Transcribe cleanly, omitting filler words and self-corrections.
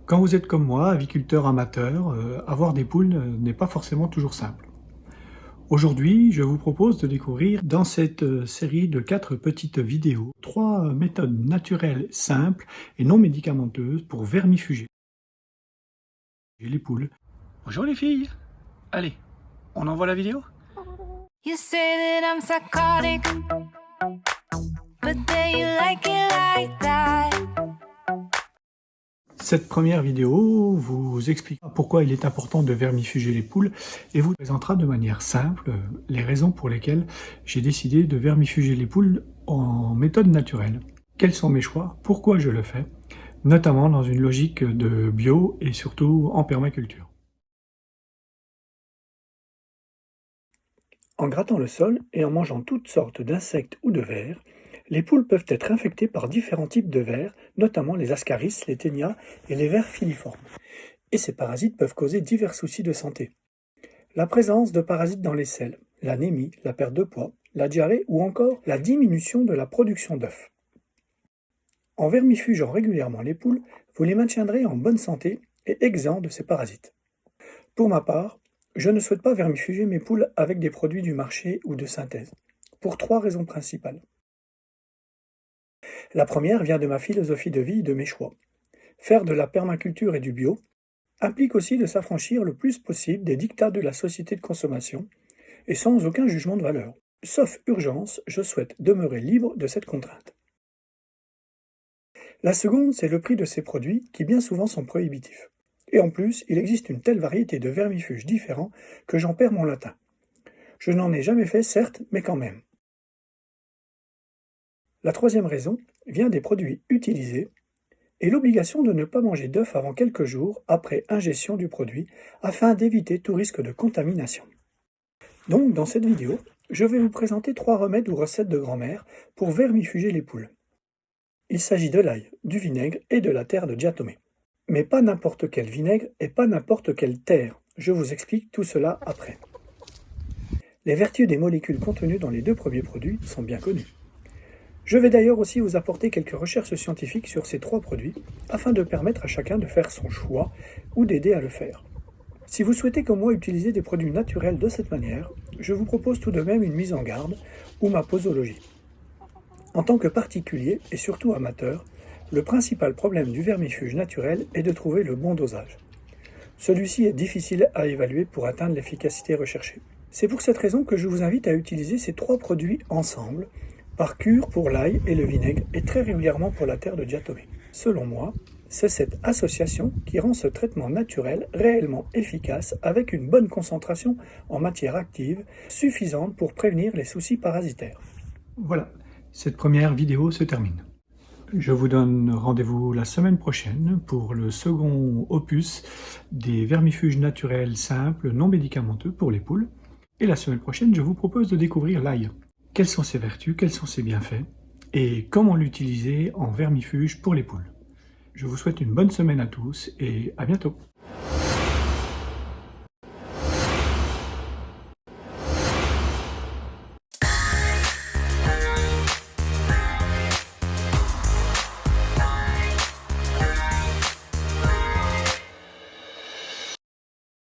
Quand vous êtes comme moi, aviculteur amateur, avoir des poules n'est pas forcément toujours simple. Aujourd'hui, je vous propose de découvrir dans cette série de 4 petites vidéos, 3 méthodes naturelles simples et non médicamenteuses pour vermifuger les poules. Bonjour les filles! Allez, on envoie la vidéo? You say that I'm psychotic, but then you like it like that. Cette première vidéo vous expliquera pourquoi il est important de vermifuger les poules et vous présentera de manière simple les raisons pour lesquelles j'ai décidé de vermifuger les poules en méthode naturelle. Quels sont mes choix? Pourquoi je le fais? Notamment dans une logique de bio et surtout en permaculture. En grattant le sol et en mangeant toutes sortes d'insectes ou de vers, les poules peuvent être infectées par différents types de vers, notamment les ascaris, les ténias et les vers filiformes. Et ces parasites peuvent causer divers soucis de santé. La présence de parasites dans les selles, l'anémie, la perte de poids, la diarrhée ou encore la diminution de la production d'œufs. En vermifugeant régulièrement les poules, vous les maintiendrez en bonne santé et exempts de ces parasites. Pour ma part, je ne souhaite pas vermifuger mes poules avec des produits du marché ou de synthèse, pour 3 raisons principales. La première vient de ma philosophie de vie et de mes choix. Faire de la permaculture et du bio implique aussi de s'affranchir le plus possible des dictats de la société de consommation et sans aucun jugement de valeur. Sauf urgence, je souhaite demeurer libre de cette contrainte. La seconde, c'est le prix de ces produits qui bien souvent sont prohibitifs. Et en plus, il existe une telle variété de vermifuges différents que j'en perds mon latin. Je n'en ai jamais fait, certes, mais quand même. La troisième raison vient des produits utilisés et l'obligation de ne pas manger d'œufs avant quelques jours après ingestion du produit afin d'éviter tout risque de contamination. Donc, dans cette vidéo, je vais vous présenter 3 remèdes ou recettes de grand-mère pour vermifuger les poules. Il s'agit de l'ail, du vinaigre et de la terre de diatomée. Mais pas n'importe quel vinaigre et pas n'importe quelle terre. Je vous explique tout cela après. Les vertus des molécules contenues dans les 2 premiers produits sont bien connues. Je vais d'ailleurs aussi vous apporter quelques recherches scientifiques sur ces 3 produits afin de permettre à chacun de faire son choix ou d'aider à le faire. Si vous souhaitez comme moi utiliser des produits naturels de cette manière, je vous propose tout de même une mise en garde ou ma posologie. En tant que particulier et surtout amateur, le principal problème du vermifuge naturel est de trouver le bon dosage. Celui-ci est difficile à évaluer pour atteindre l'efficacité recherchée. C'est pour cette raison que je vous invite à utiliser ces 3 produits ensemble, par cure pour l'ail et le vinaigre et très régulièrement pour la terre de diatomée. Selon moi, c'est cette association qui rend ce traitement naturel réellement efficace avec une bonne concentration en matière active suffisante pour prévenir les soucis parasitaires. Voilà, cette première vidéo se termine. Je vous donne rendez-vous la semaine prochaine pour le second opus des vermifuges naturels simples non médicamenteux pour les poules. Et la semaine prochaine, je vous propose de découvrir l'ail. Quelles sont ses vertus, quels sont ses bienfaits et comment l'utiliser en vermifuge pour les poules. Je vous souhaite une bonne semaine à tous et à bientôt.